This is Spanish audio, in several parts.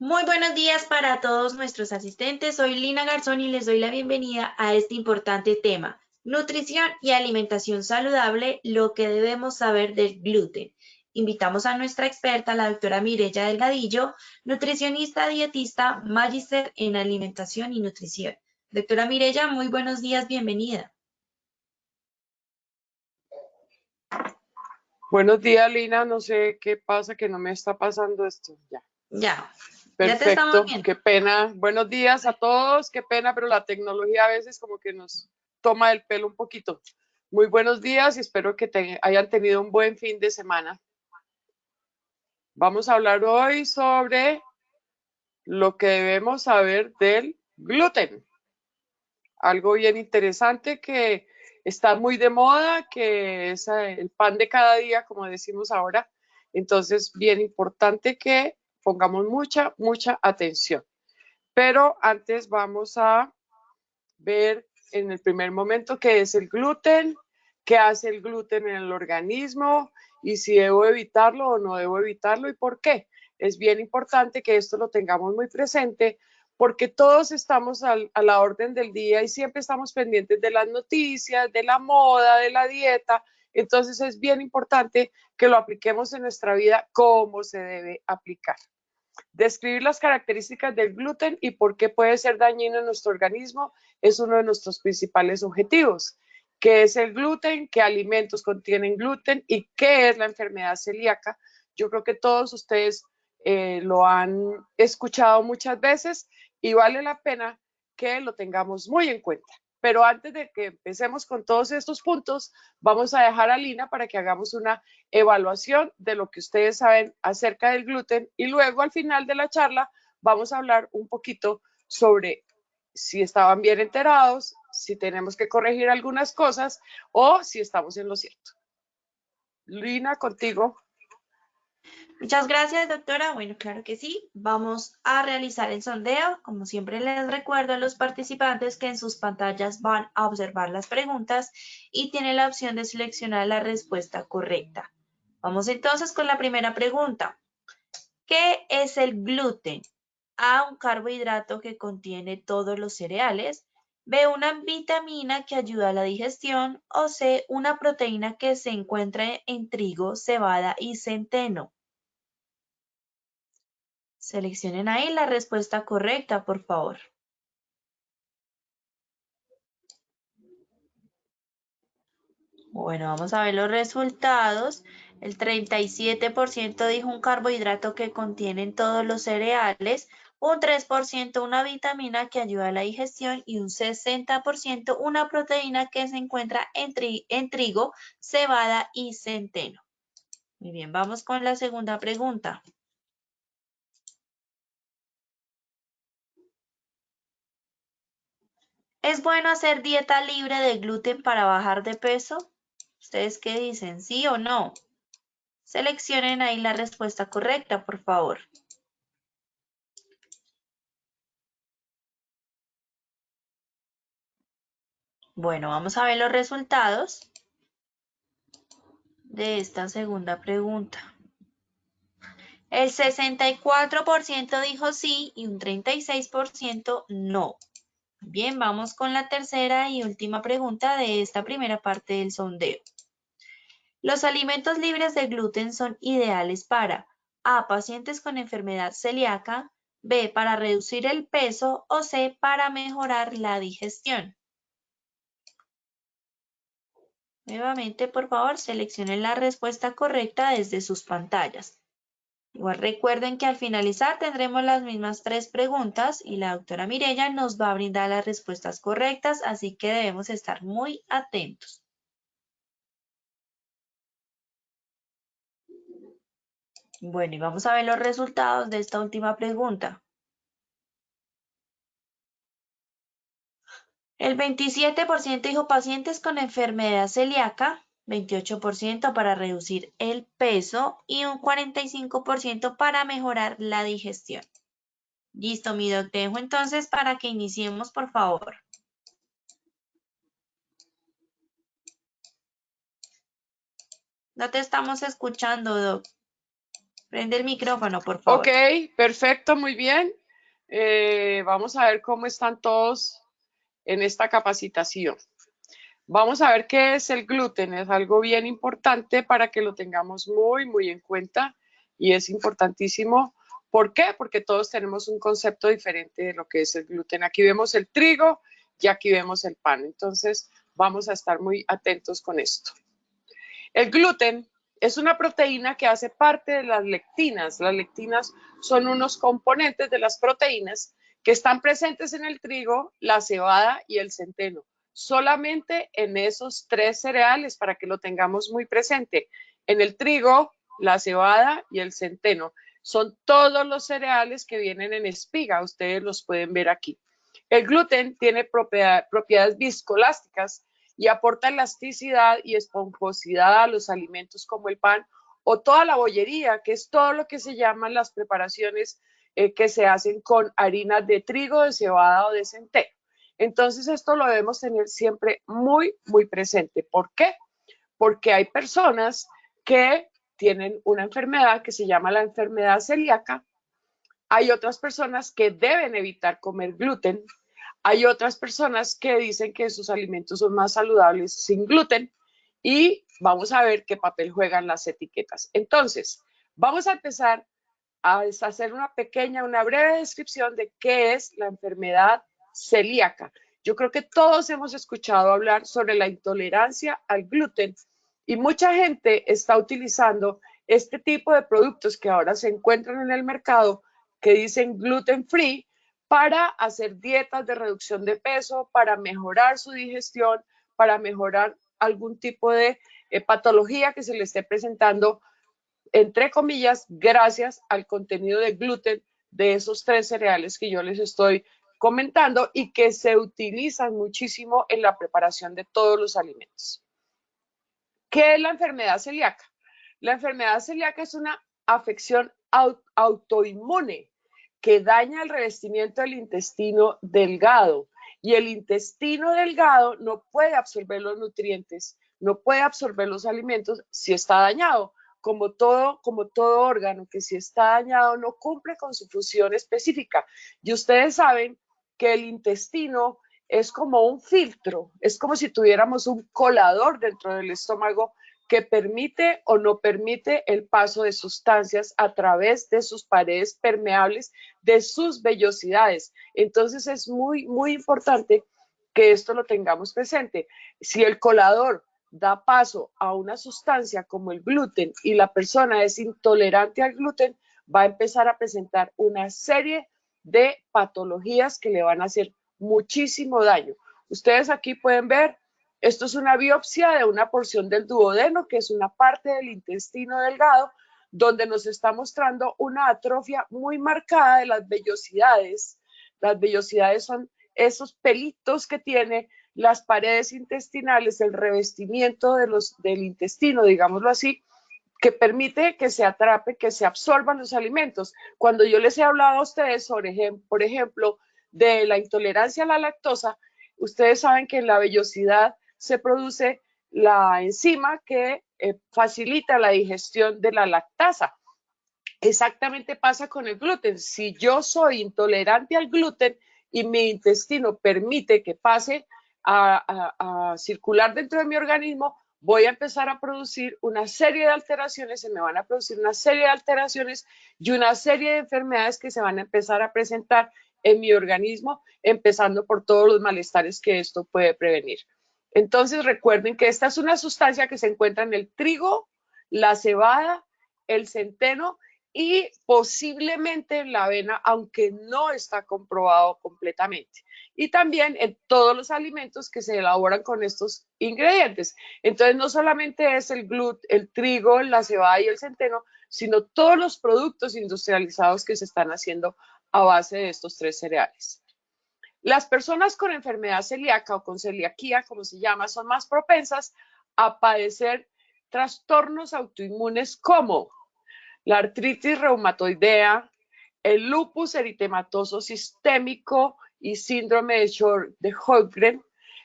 Muy buenos días para todos nuestros asistentes. Soy Lina Garzón y les doy la bienvenida a este importante tema, nutrición y alimentación saludable, lo que debemos saber del gluten. Invitamos a nuestra experta, la doctora Mireya Delgadillo, nutricionista, dietista, magíster en alimentación y nutrición. Doctora Mireya, muy buenos días, bienvenida. Buenos días, Lina. No sé qué pasa, que no me está pasando esto. Ya te estamos Perfecto. viendo. Qué pena. Buenos días a todos. Qué pena, pero la tecnología a veces como que nos toma el pelo un poquito. Muy buenos días y espero que hayan tenido un buen fin de semana. Vamos a hablar hoy sobre lo que debemos saber del gluten. Algo bien interesante que está muy de moda, que es el pan de cada día, como decimos ahora. Entonces, bien importante que pongamos mucha atención. Pero antes vamos a ver en el primer momento qué es el gluten, qué hace el gluten en el organismo y si debo evitarlo o no debo evitarlo y por qué. Es bien importante que esto lo tengamos muy presente porque todos estamos a la orden del día y siempre estamos pendientes de las noticias, de la moda, de la dieta. Entonces es bien importante que lo apliquemos en nuestra vida como se debe aplicar. Describir las características del gluten y por qué puede ser dañino en nuestro organismo es uno de nuestros principales objetivos. ¿Qué es el gluten? ¿Qué alimentos contienen gluten? ¿Y qué es la enfermedad celíaca? Yo creo que todos ustedes lo han escuchado muchas veces y vale la pena que lo tengamos muy en cuenta. Pero antes de que empecemos con todos estos puntos, vamos a dejar a Lina para que hagamos una evaluación de lo que ustedes saben acerca del gluten y luego al final de la charla vamos a hablar un poquito sobre si estaban bien enterados, si tenemos que corregir algunas cosas o si estamos en lo cierto. Lina, contigo. Muchas gracias, doctora. Bueno, claro que sí. Vamos a realizar el sondeo. Como siempre les recuerdo a los participantes que en sus pantallas van a observar las preguntas y tienen la opción de seleccionar la respuesta correcta. Vamos entonces con la primera pregunta. ¿Qué es el gluten? A, un carbohidrato que contiene todos los cereales. B, una vitamina que ayuda a la digestión. O C, una proteína que se encuentra en trigo, cebada y centeno. Seleccionen ahí la respuesta correcta, por favor. Bueno, vamos a ver los resultados. El 37% dijo un carbohidrato que contienen todos los cereales, un 3% una vitamina que ayuda a la digestión y un 60% una proteína que se encuentra en trigo, cebada y centeno. Muy bien, vamos con la segunda pregunta. ¿Es bueno hacer dieta libre de gluten para bajar de peso? ¿Ustedes qué dicen? ¿Sí o no? Seleccionen ahí la respuesta correcta, por favor. Bueno, vamos a ver los resultados de esta segunda pregunta. El 64% dijo sí y un 36% no. Bien, vamos con la tercera y última pregunta de esta primera parte del sondeo. Los alimentos libres de gluten son ideales para A, pacientes con enfermedad celíaca, B, para reducir el peso o C, para mejorar la digestión. Nuevamente, por favor, seleccionen la respuesta correcta desde sus pantallas. Igual recuerden que al finalizar tendremos las mismas 3 preguntas y la doctora Mireya nos va a brindar las respuestas correctas, así que debemos estar muy atentos. Bueno, y vamos a ver los resultados de esta última pregunta. El 27% dijo pacientes con enfermedad celíaca, 28% para reducir el peso y un 45% para mejorar la digestión. Listo, mi doc, te dejo entonces para que iniciemos, por favor. No te estamos escuchando, doc. Prende el micrófono, por Ok, favor. perfecto, muy bien. Vamos a ver cómo están todos en esta capacitación. Vamos a ver qué es el gluten. Es algo bien importante para que lo tengamos muy en cuenta y es importantísimo. ¿Por qué? Porque todos tenemos un concepto diferente de lo que es el gluten. Aquí vemos el trigo y aquí vemos el pan. Entonces, vamos a estar muy atentos con esto. El gluten es una proteína que hace parte de las lectinas. Las lectinas son unos componentes de las proteínas que están presentes en el trigo, la cebada y el centeno. Solamente en esos tres cereales para que lo tengamos muy presente. En el trigo, la cebada y el centeno. Son todos los cereales que vienen en espiga. Ustedes los pueden ver aquí. El gluten tiene propiedades viscoelásticas y aporta elasticidad y esponjosidad a los alimentos como el pan o toda la bollería, que es todo lo que se llaman las preparaciones que se hacen con harinas de trigo, de cebada o de centeno. Entonces esto lo debemos tener siempre muy presente. ¿Por qué? Porque hay personas que tienen una enfermedad que se llama la enfermedad celíaca. Hay otras personas que deben evitar comer gluten. Hay otras personas que dicen que sus alimentos son más saludables sin gluten y vamos a ver qué papel juegan las etiquetas. Entonces, vamos a empezar a hacer una breve descripción de qué es la enfermedad celíaca. Yo creo que todos hemos escuchado hablar sobre la intolerancia al gluten y mucha gente está utilizando este tipo de productos que ahora se encuentran en el mercado que dicen gluten free para hacer dietas de reducción de peso, para mejorar su digestión, para mejorar algún tipo de patología que se le esté presentando, entre comillas, gracias al contenido de gluten de esos tres cereales que yo les estoy comentando y que se utilizan muchísimo en la preparación de todos los alimentos. ¿Qué es la enfermedad celíaca? La enfermedad celíaca es una afección autoinmune que daña el revestimiento del intestino delgado y el intestino delgado no puede absorber los nutrientes, no puede absorber los alimentos si está dañado. Como todo órgano que si está dañado no cumple con su función específica. Y ustedes saben que el intestino es como un filtro, es como si tuviéramos un colador dentro del estómago que permite o no permite el paso de sustancias a través de sus paredes permeables, de sus vellosidades. Entonces es muy importante que esto lo tengamos presente. Si el colador da paso a una sustancia como el gluten y la persona es intolerante al gluten, va a empezar a presentar una serie de patologías que le van a hacer muchísimo daño. Ustedes aquí pueden ver, esto es una biopsia de una porción del duodeno, que es una parte del intestino delgado, donde nos está mostrando una atrofia muy marcada de las vellosidades. Las vellosidades son esos pelitos que tiene las paredes intestinales, el revestimiento del intestino, digámoslo así, que permite que se atrape, que se absorban los alimentos. Cuando yo les he hablado a ustedes sobre, por ejemplo, de la intolerancia a la lactosa, ustedes saben que en la vellosidad se produce la enzima que facilita la digestión de la lactasa. Exactamente pasa con el gluten. Si yo soy intolerante al gluten y mi intestino permite que pase a circular dentro de mi organismo, voy a empezar a producir una serie de alteraciones, se me van a producir una serie de alteraciones y una serie de enfermedades que se van a empezar a presentar en mi organismo, empezando por todos los malestares que esto puede prevenir. Entonces recuerden que esta es una sustancia que se encuentra en el trigo, la cebada, el centeno y posiblemente en la avena, aunque no está comprobado completamente. Y también en todos los alimentos que se elaboran con estos ingredientes. Entonces no solamente es el gluten, el trigo, la cebada y el centeno, sino todos los productos industrializados que se están haciendo a base de estos tres cereales. Las personas con enfermedad celíaca o con celiaquía, como se llama, son más propensas a padecer trastornos autoinmunes como la artritis reumatoidea, el lupus eritematoso sistémico y síndrome de Sjögren,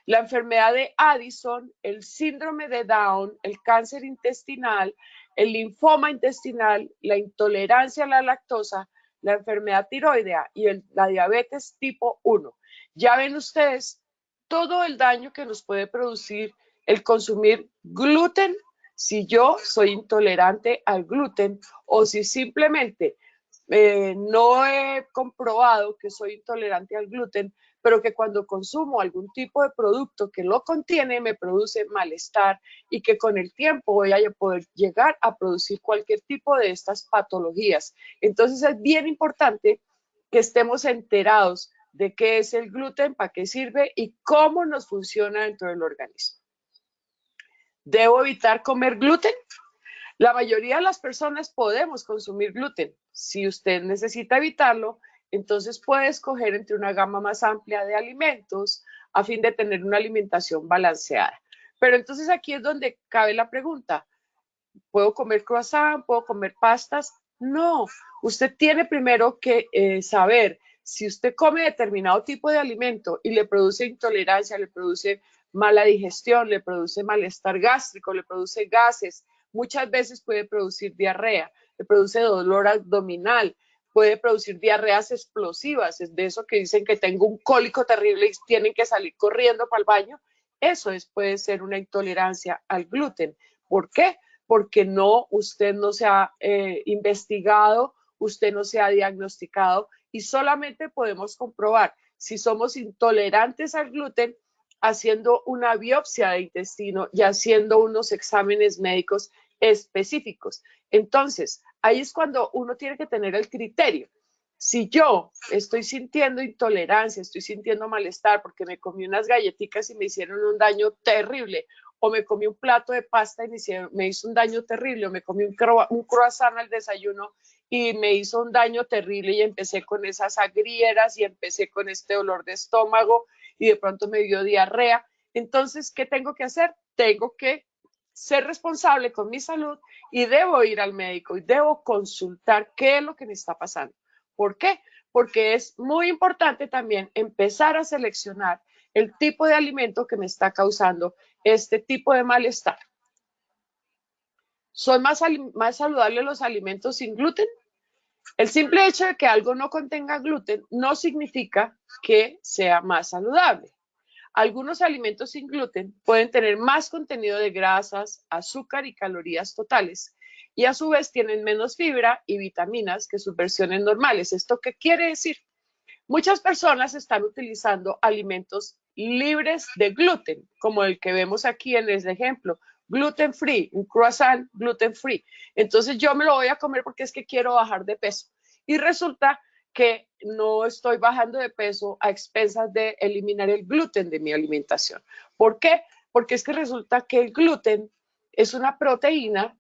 la enfermedad de Addison, el síndrome de Down, el cáncer intestinal, el linfoma intestinal, la intolerancia a la lactosa, la enfermedad tiroidea y la diabetes tipo 1. Ya ven ustedes todo el daño que nos puede producir el consumir gluten si yo soy intolerante al gluten o si simplemente no he comprobado que soy intolerante al gluten, pero que cuando consumo algún tipo de producto que lo contiene me produce malestar y que con el tiempo voy a poder llegar a producir cualquier tipo de estas patologías. Entonces es bien importante que estemos enterados de qué es el gluten, para qué sirve y cómo nos funciona dentro del organismo. ¿Debo evitar comer gluten? La mayoría de las personas podemos consumir gluten. Si usted necesita evitarlo, entonces puede escoger entre una gama más amplia de alimentos a fin de tener una alimentación balanceada. Pero entonces aquí es donde cabe la pregunta. ¿Puedo comer croissant? ¿Puedo comer pastas? No, usted tiene primero que saber si usted come determinado tipo de alimento y le produce intolerancia, le produce mala digestión, le produce malestar gástrico, le produce gases, muchas veces puede producir diarrea, le produce dolor abdominal, puede producir diarreas explosivas, es de eso que dicen que tengo un cólico terrible y tienen que salir corriendo para el baño. Eso puede ser una intolerancia al gluten. ¿Por qué? Porque usted no se ha investigado, usted no se ha diagnosticado y solamente podemos comprobar si somos intolerantes al gluten haciendo una biopsia de intestino y haciendo unos exámenes médicos específicos. Entonces, ahí es cuando uno tiene que tener el criterio. Si yo estoy sintiendo intolerancia, estoy sintiendo malestar porque me comí unas galletitas y me hicieron un daño terrible, o me comí un plato de pasta y me hizo un daño terrible, o me comí un croissant al desayuno y me hizo un daño terrible y empecé con esas agrieras y empecé con este dolor de estómago y de pronto me dio diarrea. Entonces, ¿qué tengo que hacer? Tengo que ser responsable con mi salud y debo ir al médico y debo consultar qué es lo que me está pasando. ¿Por qué? Porque es muy importante también empezar a seleccionar el tipo de alimento que me está causando este tipo de malestar. ¿Son más saludables los alimentos sin gluten? El simple hecho de que algo no contenga gluten no significa que sea más saludable. Algunos alimentos sin gluten pueden tener más contenido de grasas, azúcar y calorías totales y a su vez tienen menos fibra y vitaminas que sus versiones normales. ¿Esto qué quiere decir? Muchas personas están utilizando alimentos libres de gluten, como el que vemos aquí en este ejemplo, gluten free, un croissant gluten free. Entonces yo me lo voy a comer porque es que quiero bajar de peso. Y resulta que no estoy bajando de peso a expensas de eliminar el gluten de mi alimentación. ¿Por qué? Porque es que resulta que el gluten es una proteína,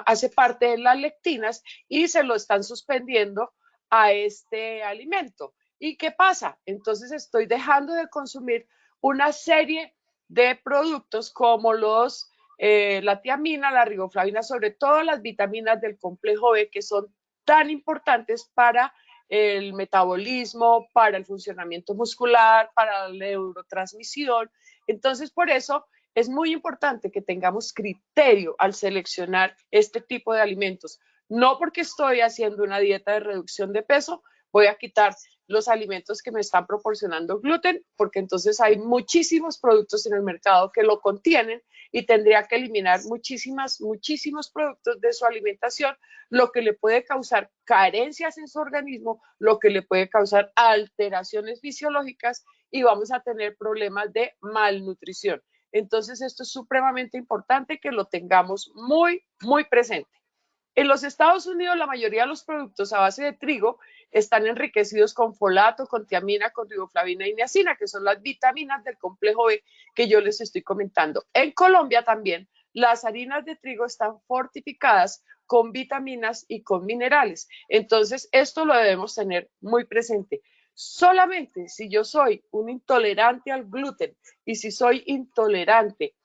hace parte de las lectinas y se lo están suspendiendo a este alimento. ¿Y qué pasa? Entonces estoy dejando de consumir una serie de productos como la tiamina, la riboflavina, sobre todo las vitaminas del complejo B que son tan importantes para el metabolismo, para el funcionamiento muscular, para la neurotransmisión. Entonces, por eso es muy importante que tengamos criterio al seleccionar este tipo de alimentos. No porque estoy haciendo una dieta de reducción de peso, voy a quitar los alimentos que me están proporcionando gluten, porque entonces hay muchísimos productos en el mercado que lo contienen y tendría que eliminar muchísimos productos de su alimentación, lo que le puede causar carencias en su organismo, lo que le puede causar alteraciones fisiológicas y vamos a tener problemas de malnutrición. Entonces, esto es supremamente importante que lo tengamos muy, muy presente. En los Estados Unidos, la mayoría de los productos a base de trigo están enriquecidos con folato, con tiamina, con riboflavina y niacina, que son las vitaminas del complejo B que yo les estoy comentando. En Colombia también, las harinas de trigo están fortificadas con vitaminas y con minerales. Entonces, esto lo debemos tener muy presente. Solamente si yo soy un intolerante al gluten y si soy intolerante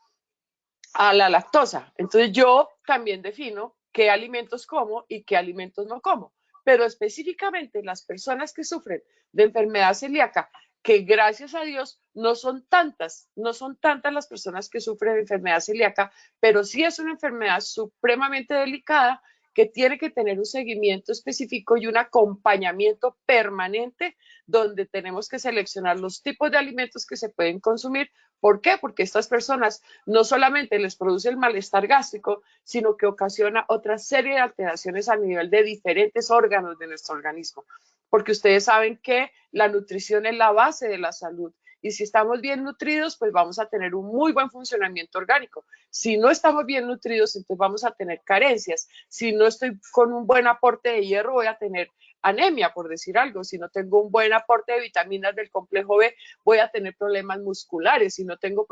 a la lactosa, entonces yo también defino qué alimentos como y qué alimentos no como. Pero específicamente las personas que sufren de enfermedad celíaca, que gracias a Dios no son tantas las personas que sufren de enfermedad celíaca, pero sí es una enfermedad supremamente delicada que tiene que tener un seguimiento específico y un acompañamiento permanente donde tenemos que seleccionar los tipos de alimentos que se pueden consumir. ¿Por qué? Porque estas personas no solamente les produce el malestar gástrico, sino que ocasiona otra serie de alteraciones a nivel de diferentes órganos de nuestro organismo. Porque ustedes saben que la nutrición es la base de la salud. Y si estamos bien nutridos, pues vamos a tener un muy buen funcionamiento orgánico. Si no estamos bien nutridos, entonces vamos a tener carencias. Si no estoy con un buen aporte de hierro, voy a tener anemia, por decir algo. Si no tengo un buen aporte de vitaminas del complejo B, voy a tener problemas musculares. Si no tengo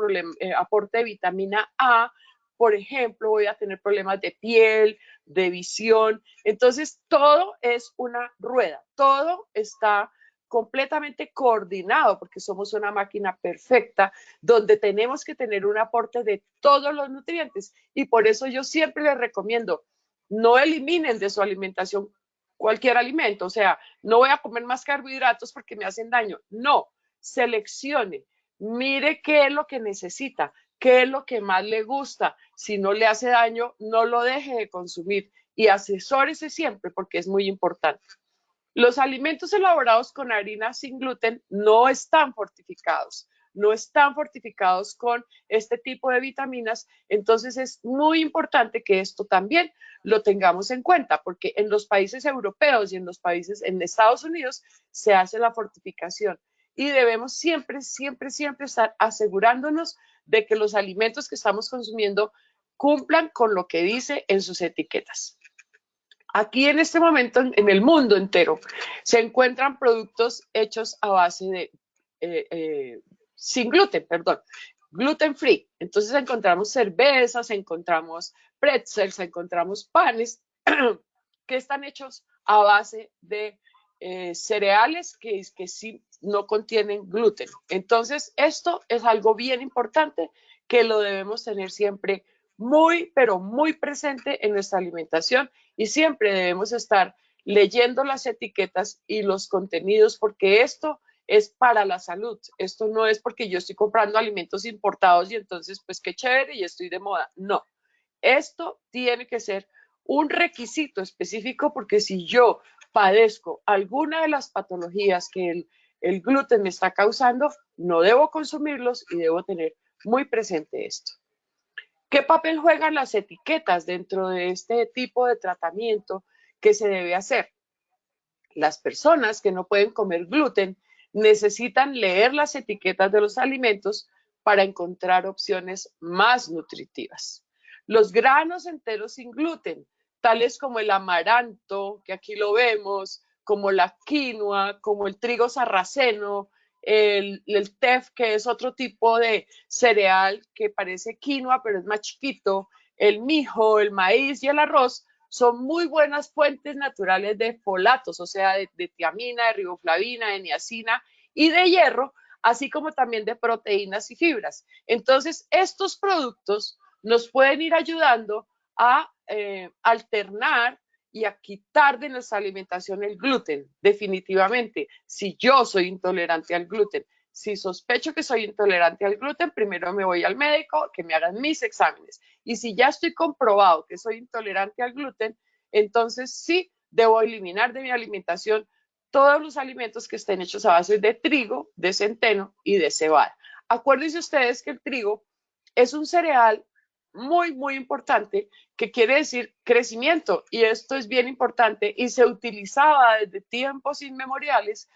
aporte de vitamina A, por ejemplo, voy a tener problemas de piel, de visión. Entonces, todo es una rueda, todo está completamente coordinado porque somos una máquina perfecta donde tenemos que tener un aporte de todos los nutrientes y por eso yo siempre les recomiendo no eliminen de su alimentación cualquier alimento, o sea, no voy a comer más carbohidratos porque me hacen daño, no, seleccione, mire qué es lo que necesita, qué es lo que más le gusta, si no le hace daño, no lo deje de consumir y asesórese siempre porque es muy importante. Los alimentos elaborados con harina sin gluten no están fortificados, no están fortificados con este tipo de vitaminas, entonces es muy importante que esto también lo tengamos en cuenta, porque en los países europeos y en los países en Estados Unidos se hace la fortificación y debemos siempre, siempre, siempre estar asegurándonos de que los alimentos que estamos consumiendo cumplan con lo que dice en sus etiquetas. Aquí en este momento, en el mundo entero, se encuentran productos hechos a base de, sin gluten, perdón, gluten free. Entonces encontramos cervezas, encontramos pretzels, encontramos panes que están hechos a base de cereales que sí no contienen gluten. Entonces esto es algo bien importante que lo debemos tener siempre muy, pero muy presente en nuestra alimentación y siempre debemos estar leyendo las etiquetas y los contenidos porque esto es para la salud. Esto no es porque yo estoy comprando alimentos importados y entonces pues qué chévere y estoy de moda. No, esto tiene que ser un requisito específico porque si yo padezco alguna de las patologías que el gluten me está causando, no debo consumirlos y debo tener muy presente esto. ¿Qué papel juegan las etiquetas dentro de este tipo de tratamiento que se debe hacer? Las personas que no pueden comer gluten necesitan leer las etiquetas de los alimentos para encontrar opciones más nutritivas. Los granos enteros sin gluten, tales como el amaranto, que aquí lo vemos, como la quinoa, como el trigo sarraceno, el tef, que es otro tipo de cereal que parece quinoa, pero es más chiquito, el mijo, el maíz y el arroz, son muy buenas fuentes naturales de folatos, o sea, de tiamina, de riboflavina, de niacina y de hierro, así como también de proteínas y fibras. Entonces, estos productos nos pueden ir ayudando a alternar y a quitar de nuestra alimentación el gluten, definitivamente. Si yo soy intolerante al gluten, si sospecho que soy intolerante al gluten, primero me voy al médico que me hagan mis exámenes. Y si ya estoy comprobado que soy intolerante al gluten, entonces sí debo eliminar de mi alimentación todos los alimentos que estén hechos a base de trigo, de centeno y de cebada. Acuérdense ustedes que el trigo es un cereal muy, muy importante que quiere decir crecimiento y esto es bien importante y se utilizaba desde tiempos inmemoriales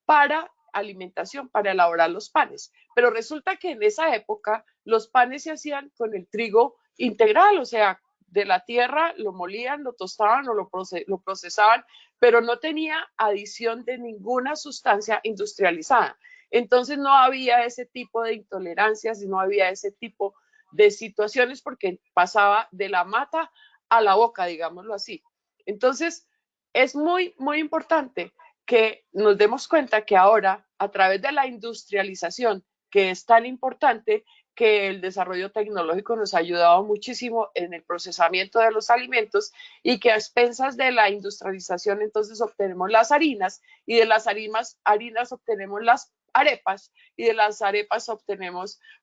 para alimentación, para elaborar los panes. Pero resulta que en esa época los panes se hacían con el trigo integral, o sea, de la tierra lo molían, lo tostaban o lo procesaban, pero no tenía adición de ninguna sustancia industrializada. Entonces no había ese tipo de intolerancias y no había ese tipo de situaciones porque pasaba de la mata a la boca, digámoslo así. Entonces es muy, muy importante que nos demos cuenta que ahora, a través de la industrialización, que es tan importante, que el desarrollo tecnológico nos ha ayudado muchísimo en el procesamiento de los alimentos y que a expensas de la industrialización entonces obtenemos las harinas y de las harinas obtenemos las arepas y de las arepas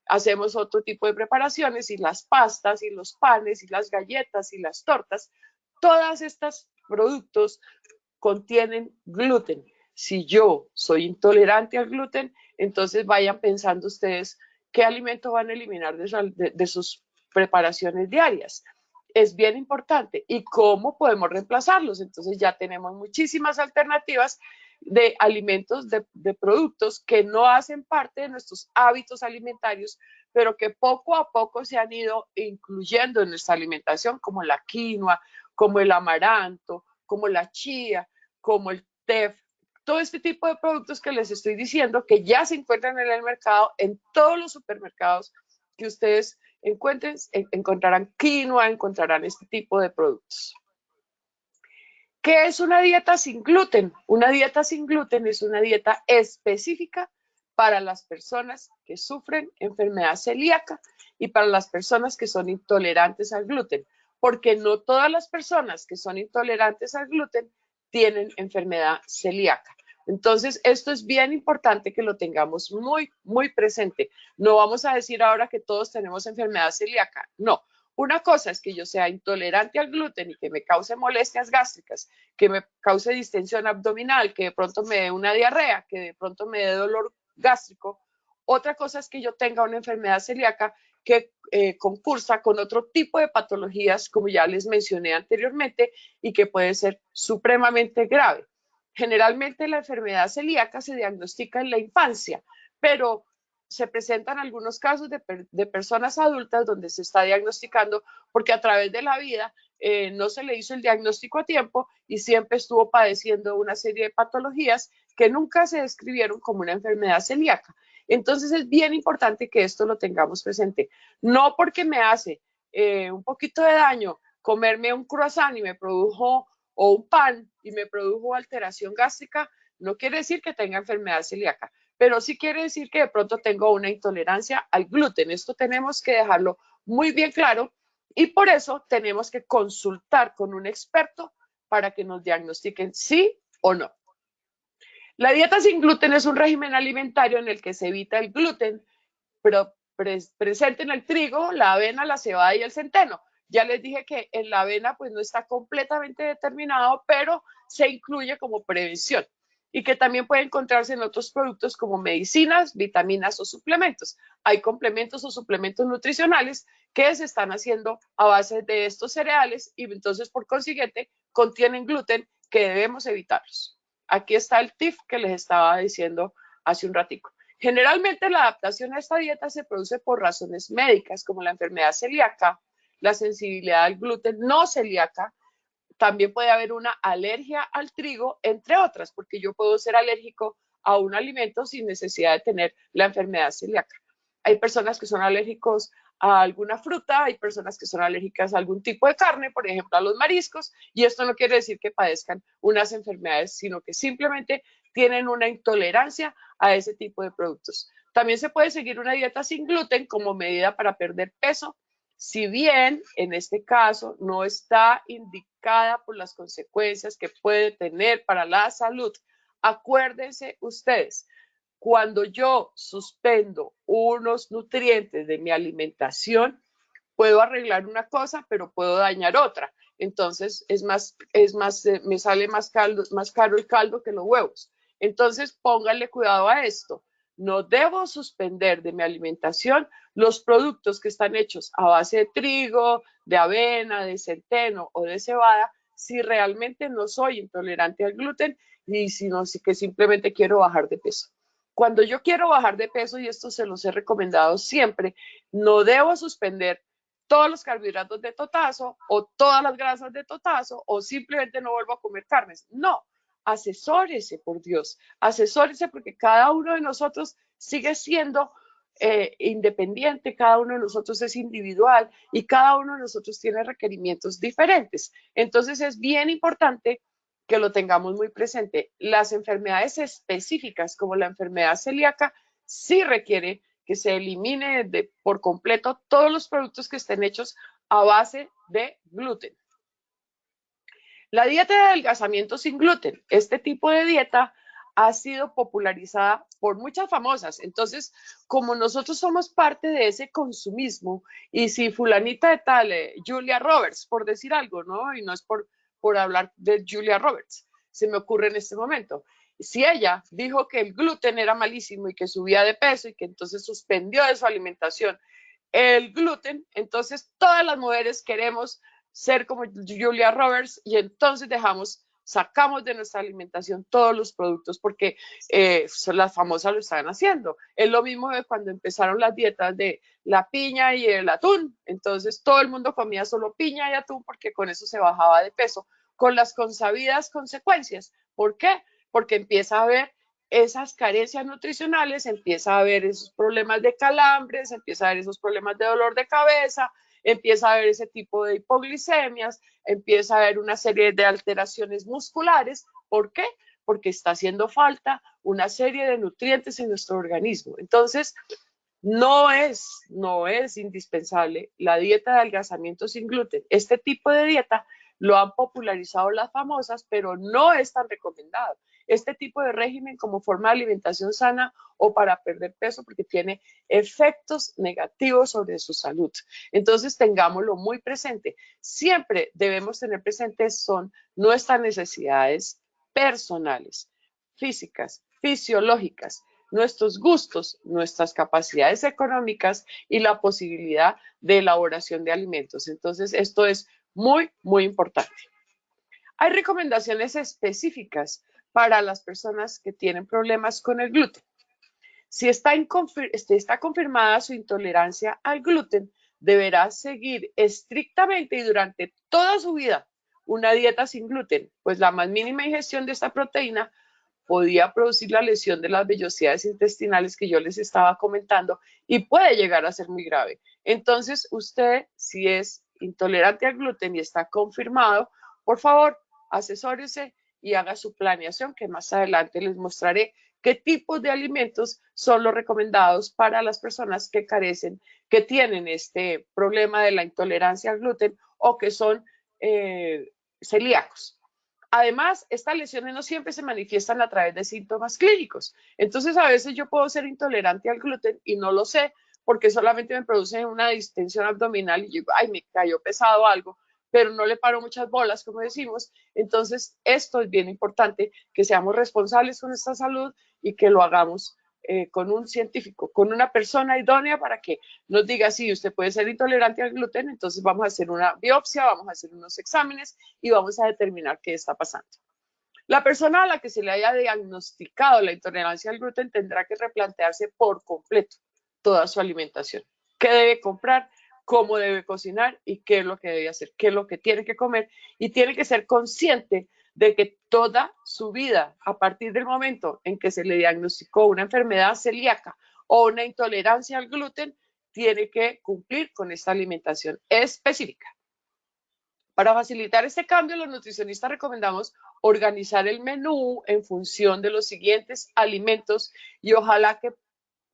hacemos otro tipo de preparaciones y las pastas y los panes y las galletas y las tortas. Todos estos productos contienen gluten. Si yo soy intolerante al gluten, entonces vayan pensando ustedes qué alimento van a eliminar de sus preparaciones diarias. Es bien importante. ¿Y cómo podemos reemplazarlos? Entonces ya tenemos muchísimas alternativas de alimentos, de productos que no hacen parte de nuestros hábitos alimentarios, pero que poco a poco se han ido incluyendo en nuestra alimentación, como la quinoa, como el amaranto, como la chía, como el TEF, todo este tipo de productos que les estoy diciendo que ya se encuentran en el mercado, en todos los supermercados que ustedes encuentren, encontrarán quinoa, encontrarán este tipo de productos. ¿Qué es una dieta sin gluten? Una dieta sin gluten es una dieta específica para las personas que sufren enfermedad celíaca y para las personas que son intolerantes al gluten, porque no todas las personas que son intolerantes al gluten tienen enfermedad celíaca. Entonces, esto es bien importante que lo tengamos muy, muy presente. No vamos a decir ahora que todos tenemos enfermedad celíaca, no. Una cosa es que yo sea intolerante al gluten y que me cause molestias gástricas, que me cause distensión abdominal, que de pronto me dé una diarrea, que de pronto me dé dolor gástrico. Otra cosa es que yo tenga una enfermedad celíaca que concursa con otro tipo de patologías, como ya les mencioné anteriormente, y que puede ser supremamente grave. Generalmente la enfermedad celíaca se diagnostica en la infancia, pero se presentan algunos casos de personas adultas donde se está diagnosticando porque a través de la vida no se le hizo el diagnóstico a tiempo y siempre estuvo padeciendo una serie de patologías que nunca se describieron como una enfermedad celíaca. Entonces es bien importante que esto lo tengamos presente. No porque me hace un poquito de daño comerme un croissant y me produjo, o un pan y me produjo alteración gástrica, no quiere decir que tenga enfermedad celíaca, pero sí quiere decir que de pronto tengo una intolerancia al gluten. Esto tenemos que dejarlo muy bien claro y por eso tenemos que consultar con un experto para que nos diagnostiquen sí o no. La dieta sin gluten es un régimen alimentario en el que se evita el gluten, pero presente en el trigo, la avena, la cebada y el centeno. Ya les dije que en la avena pues no está completamente determinado, pero se incluye como prevención y que también puede encontrarse en otros productos como medicinas, vitaminas o suplementos. Hay complementos o suplementos nutricionales que se están haciendo a base de estos cereales y entonces por consiguiente contienen gluten que debemos evitarlos. Aquí está el tip que les estaba diciendo hace un ratico. Generalmente la adaptación a esta dieta se produce por razones médicas como la enfermedad celíaca, la sensibilidad al gluten no celíaca, también puede haber una alergia al trigo, entre otras, porque yo puedo ser alérgico a un alimento sin necesidad de tener la enfermedad celíaca. Hay personas que son alérgicos a alguna fruta, hay personas que son alérgicas a algún tipo de carne, por ejemplo a los mariscos, y esto no quiere decir que padezcan unas enfermedades, sino que simplemente tienen una intolerancia a ese tipo de productos. También se puede seguir una dieta sin gluten como medida para perder peso, si bien en este caso no está indicada por las consecuencias que puede tener para la salud. Acuérdense ustedes, cuando yo suspendo unos nutrientes de mi alimentación, puedo arreglar una cosa, pero puedo dañar otra. Entonces, me sale más caro el caldo que los huevos. Entonces, pónganle cuidado a esto. No debo suspender de mi alimentación los productos que están hechos a base de trigo, de avena, de centeno o de cebada, si realmente no soy intolerante al gluten y sino que simplemente quiero bajar de peso. Cuando yo quiero bajar de peso, y esto se los he recomendado siempre, no debo suspender todos los carbohidratos de totazo o todas las grasas de totazo o simplemente no vuelvo a comer carnes. No, asesórese, por Dios, asesórese porque cada uno de nosotros sigue siendo independiente, cada uno de nosotros es individual y cada uno de nosotros tiene requerimientos diferentes. Entonces es bien importante que lo tengamos muy presente. Las enfermedades específicas como la enfermedad celíaca sí requiere que se elimine por completo todos los productos que estén hechos a base de gluten. La dieta de adelgazamiento sin gluten. Este tipo de dieta ha sido popularizada por muchas famosas. Entonces, como nosotros somos parte de ese consumismo, y si fulanita de tal, Julia Roberts, por decir algo, ¿no? Y no es por hablar de Julia Roberts, se me ocurre en este momento. Si ella dijo que el gluten era malísimo y que subía de peso y que entonces suspendió de su alimentación el gluten, entonces todas las mujeres queremos ser como Julia Roberts y entonces sacamos de nuestra alimentación todos los productos porque las famosas lo están haciendo. Es lo mismo de cuando empezaron las dietas de la piña y el atún. Entonces todo el mundo comía solo piña y atún porque con eso se bajaba de peso, con las consabidas consecuencias. ¿Por qué? Porque empieza a haber esas carencias nutricionales, empieza a haber esos problemas de calambres, empieza a haber esos problemas de dolor de cabeza, empieza a haber ese tipo de hipoglicemias, empieza a haber una serie de alteraciones musculares. ¿Por qué? Porque está haciendo falta una serie de nutrientes en nuestro organismo. Entonces, no es indispensable la dieta de adelgazamiento sin gluten. Este tipo de dieta lo han popularizado las famosas, pero no es tan recomendado. Este tipo de régimen como forma de alimentación sana o para perder peso porque tiene efectos negativos sobre su salud. Entonces, tengámoslo muy presente. Siempre debemos tener presentes son nuestras necesidades personales, físicas, fisiológicas, nuestros gustos, nuestras capacidades económicas y la posibilidad de elaboración de alimentos. Entonces, esto es muy, muy importante. Hay recomendaciones específicas para las personas que tienen problemas con el gluten. Si está confirmada su intolerancia al gluten, deberá seguir estrictamente y durante toda su vida una dieta sin gluten, pues la más mínima ingestión de esta proteína podía producir la lesión de las vellosidades intestinales que yo les estaba comentando y puede llegar a ser muy grave. Entonces, usted, si es intolerante al gluten y está confirmado, por favor, asesórese y haga su planeación, que más adelante les mostraré qué tipos de alimentos son los recomendados para las personas que carecen, que tienen este problema de la intolerancia al gluten o que son celíacos. Además, estas lesiones no siempre se manifiestan a través de síntomas clínicos. Entonces, a veces yo puedo ser intolerante al gluten y no lo sé porque solamente me produce una distensión abdominal y digo, ay, me cayó pesado algo, pero no le paro muchas bolas, como decimos. Entonces, esto es bien importante, que seamos responsables con nuestra salud y que lo hagamos con un científico, con una persona idónea para que nos diga si usted puede ser intolerante al gluten, entonces vamos a hacer una biopsia, vamos a hacer unos exámenes y vamos a determinar qué está pasando. La persona a la que se le haya diagnosticado la intolerancia al gluten tendrá que replantearse por completo toda su alimentación. ¿Qué debe comprar? ¿Cómo debe cocinar? ¿Y qué es lo que debe hacer? ¿Qué es lo que tiene que comer? Y tiene que ser consciente de que toda su vida, a partir del momento en que se le diagnosticó una enfermedad celíaca o una intolerancia al gluten, tiene que cumplir con esta alimentación específica. Para facilitar este cambio, los nutricionistas recomendamos organizar el menú en función de los siguientes alimentos y ojalá que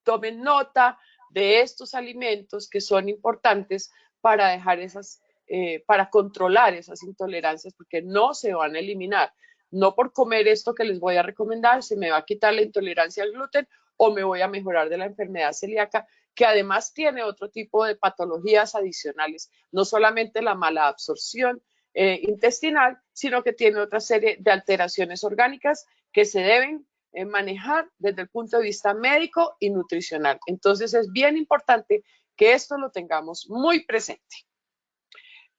tomen nota de estos alimentos que son importantes para dejar para controlar esas intolerancias, porque no se van a eliminar. No por comer esto que les voy a recomendar se me va a quitar la intolerancia al gluten o me voy a mejorar de la enfermedad celíaca, que además tiene otro tipo de patologías adicionales, no solamente la mala absorción intestinal, sino que tiene otra serie de alteraciones orgánicas que se deben manejar desde el punto de vista médico y nutricional. Entonces es bien importante que esto lo tengamos muy presente.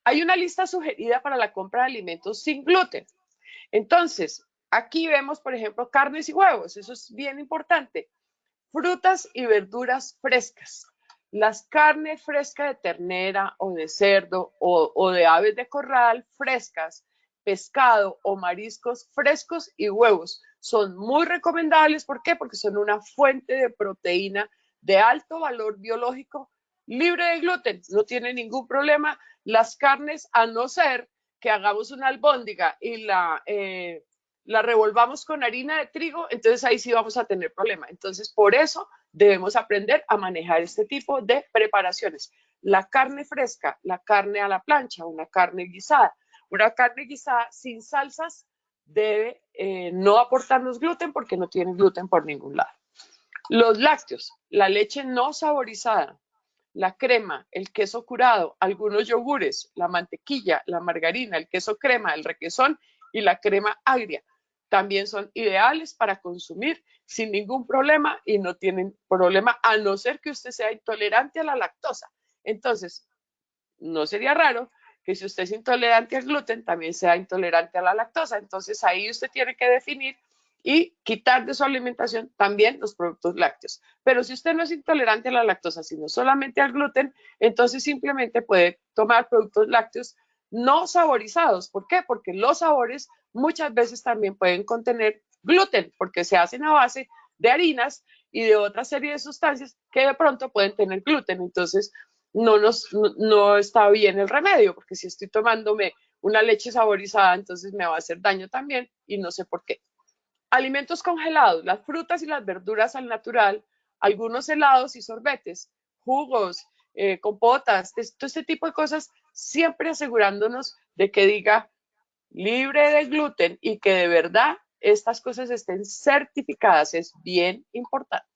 Hay una lista sugerida para la compra de alimentos sin gluten. Entonces, aquí vemos, por ejemplo, carnes y huevos. Eso es bien importante. Frutas y verduras frescas. Las carnes frescas de ternera o de cerdo o de aves de corral frescas, pescado o mariscos frescos y huevos son muy recomendables. ¿Por qué? Porque son una fuente de proteína de alto valor biológico libre de gluten. No tiene ningún problema. Las carnes, a no ser que hagamos una albóndiga y la revolvamos con harina de trigo, entonces ahí sí vamos a tener problema. Entonces, por eso debemos aprender a manejar este tipo de preparaciones. La carne fresca, la carne a la plancha, una carne guisada sin salsas debe no aportarnos gluten porque no tiene gluten por ningún lado. Los lácteos, la leche no saborizada, la crema, el queso curado, algunos yogures, la mantequilla, la margarina, el queso crema, el requesón y la crema agria también son ideales para consumir sin ningún problema y no tienen problema a no ser que usted sea intolerante a la lactosa. Entonces, no sería raro que si usted es intolerante al gluten, también sea intolerante a la lactosa. Entonces, ahí usted tiene que definir y quitar de su alimentación también los productos lácteos. Pero si usted no es intolerante a la lactosa, sino solamente al gluten, entonces simplemente puede tomar productos lácteos no saborizados. ¿Por qué? Porque los sabores muchas veces también pueden contener gluten, porque se hacen a base de harinas y de otra serie de sustancias que de pronto pueden tener gluten. Entonces, no está bien el remedio, porque si estoy tomándome una leche saborizada, entonces me va a hacer daño también y no sé por qué. Alimentos congelados, las frutas y las verduras al natural, algunos helados y sorbetes, jugos, compotas, todo este tipo de cosas, siempre asegurándonos de que diga libre de gluten y que de verdad estas cosas estén certificadas, es bien importante.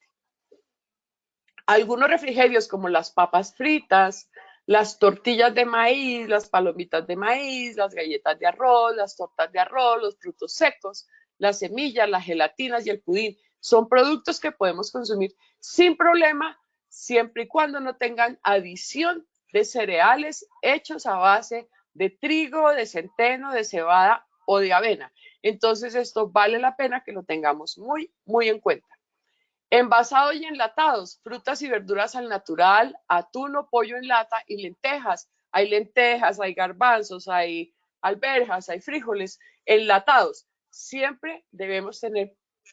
Algunos refrigerios como las papas fritas, las tortillas de maíz, las palomitas de maíz, las galletas de arroz, las tortas de arroz, los frutos secos, las semillas, las gelatinas y el pudín. Son productos que podemos consumir sin problema, siempre y cuando no tengan adición de cereales hechos a base de trigo, de centeno, de cebada o de avena. Entonces esto vale la pena que lo tengamos muy, muy en cuenta. Envasado y enlatados, frutas y verduras al natural, atún o pollo en lata y lentejas. Hay lentejas, hay garbanzos, hay alberjas, hay frijoles enlatados. Siempre debemos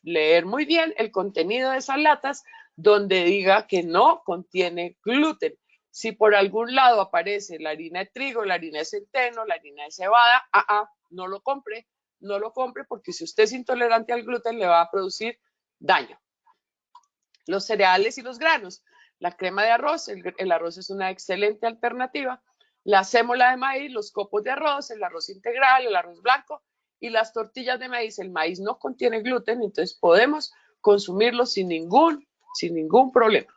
leer muy bien el contenido de esas latas donde diga que no contiene gluten. Si por algún lado aparece la harina de trigo, la harina de centeno, la harina de cebada, no lo compre, no lo compre porque si usted es intolerante al gluten le va a producir daño. Los cereales y los granos, la crema de arroz, el arroz es una excelente alternativa, la sémola de maíz, los copos de arroz, el arroz integral, el arroz blanco y las tortillas de maíz. El maíz no contiene gluten, entonces podemos consumirlo sin ningún problema.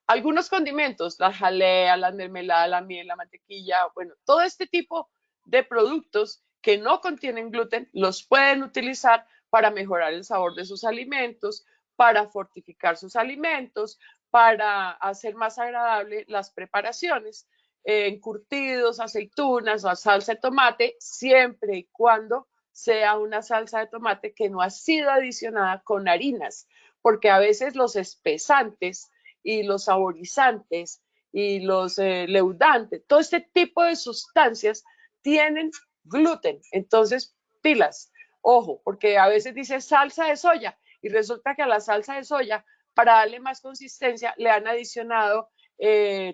Algunos condimentos, la jalea, la mermelada, la miel, la mantequilla, bueno, todo este tipo de productos que no contienen gluten los pueden utilizar para mejorar el sabor de sus alimentos, para fortificar sus alimentos, para hacer más agradable las preparaciones, encurtidos, aceitunas o salsa de tomate, siempre y cuando sea una salsa de tomate que no ha sido adicionada con harinas, porque a veces los espesantes y los saborizantes y los leudantes, todo este tipo de sustancias tienen gluten. Entonces, pilas, ojo, porque a veces dice salsa de soya y resulta que a la salsa de soya, para darle más consistencia, le han adicionado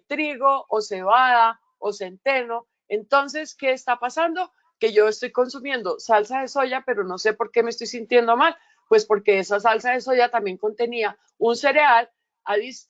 trigo o cebada o centeno. Entonces, ¿qué está pasando? Que yo estoy consumiendo salsa de soya, pero no sé por qué me estoy sintiendo mal, pues porque esa salsa de soya también contenía un cereal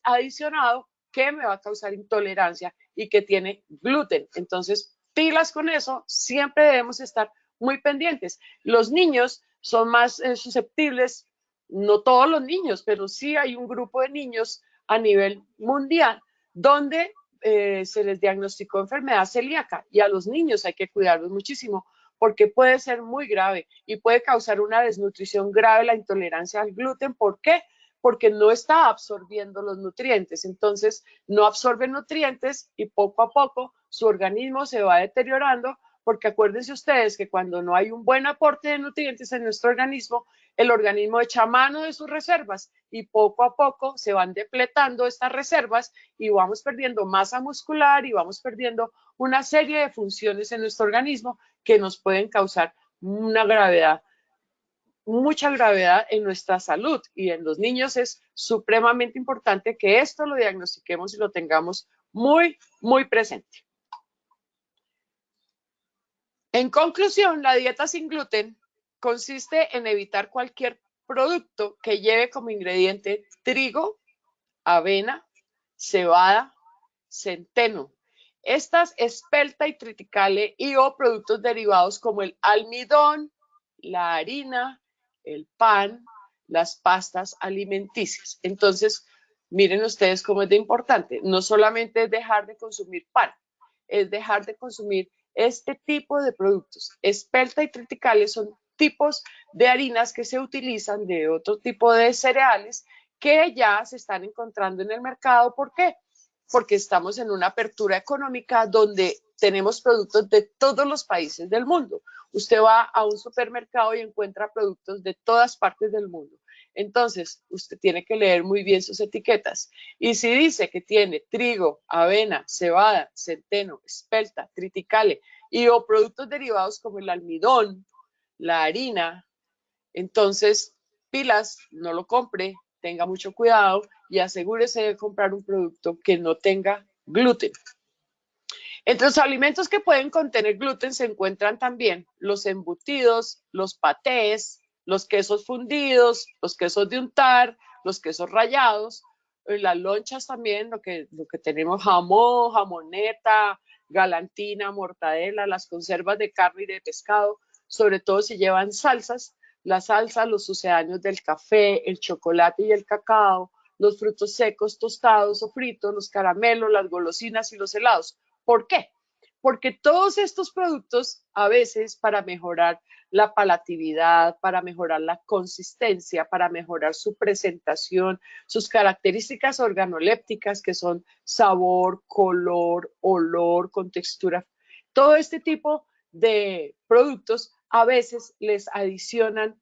adicionado que me va a causar intolerancia y que tiene gluten. Entonces, pilas con eso, siempre debemos estar muy pendientes. Los niños son más susceptibles, no todos los niños, pero sí hay un grupo de niños a nivel mundial donde se les diagnosticó enfermedad celíaca y a los niños hay que cuidarlos muchísimo porque puede ser muy grave y puede causar una desnutrición grave la intolerancia al gluten. ¿Por qué? Porque no está absorbiendo los nutrientes. Entonces, no absorbe nutrientes y poco a poco su organismo se va deteriorando, porque acuérdense ustedes que cuando no hay un buen aporte de nutrientes en nuestro organismo, el organismo echa mano de sus reservas y poco a poco se van depletando estas reservas y vamos perdiendo masa muscular y vamos perdiendo una serie de funciones en nuestro organismo que nos pueden causar una gravedad, mucha gravedad en nuestra salud, y en los niños es supremamente importante que esto lo diagnostiquemos y lo tengamos muy, muy presente. En conclusión, la dieta sin gluten consiste en evitar cualquier producto que lleve como ingrediente trigo, avena, cebada, centeno. Estas espelta y triticale y o productos derivados como el almidón, la harina, el pan, las pastas alimenticias. Entonces, miren ustedes cómo es de importante. No solamente es dejar de consumir pan, es dejar de consumir este tipo de productos. Espelta y triticales son tipos de harinas que se utilizan de otro tipo de cereales que ya se están encontrando en el mercado. ¿Por qué? Porque estamos en una apertura económica donde tenemos productos de todos los países del mundo. Usted va a un supermercado y encuentra productos de todas partes del mundo. Entonces, usted tiene que leer muy bien sus etiquetas. Y si dice que tiene trigo, avena, cebada, centeno, espelta, triticale y o productos derivados como el almidón, la harina, entonces, pilas, no lo compre, tenga mucho cuidado y asegúrese de comprar un producto que no tenga gluten. Entre los alimentos que pueden contener gluten se encuentran también los embutidos, los patés, los quesos fundidos, los quesos de untar, los quesos rallados, las lonchas también, lo que tenemos jamón, jamoneta, galantina, mortadela, las conservas de carne y de pescado, sobre todo si llevan salsas, la salsa, los sucedáneos del café, el chocolate y el cacao, los frutos secos tostados o fritos, los caramelos, las golosinas y los helados. ¿Por qué? Porque todos estos productos, a veces para mejorar la palatividad, para mejorar la consistencia, para mejorar su presentación, sus características organolépticas, que son sabor, color, olor, con textura, todo este tipo de productos a veces les adicionan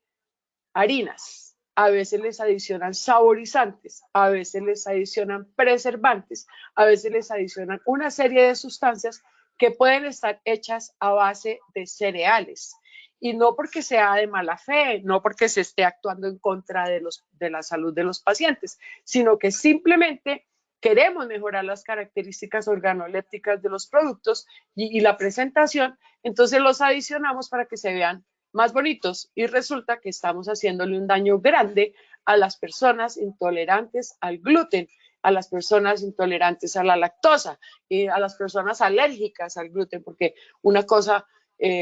harinas, a veces les adicionan saborizantes, a veces les adicionan preservantes, a veces les adicionan una serie de sustancias que pueden estar hechas a base de cereales. Y no porque sea de mala fe, no porque se esté actuando en contra de la salud de los pacientes, sino que simplemente queremos mejorar las características organolépticas de los productos y la presentación, entonces los adicionamos para que se vean más bonitos y resulta que estamos haciéndole un daño grande a las personas intolerantes al gluten, a las personas intolerantes a la lactosa y a las personas alérgicas al gluten, porque una cosa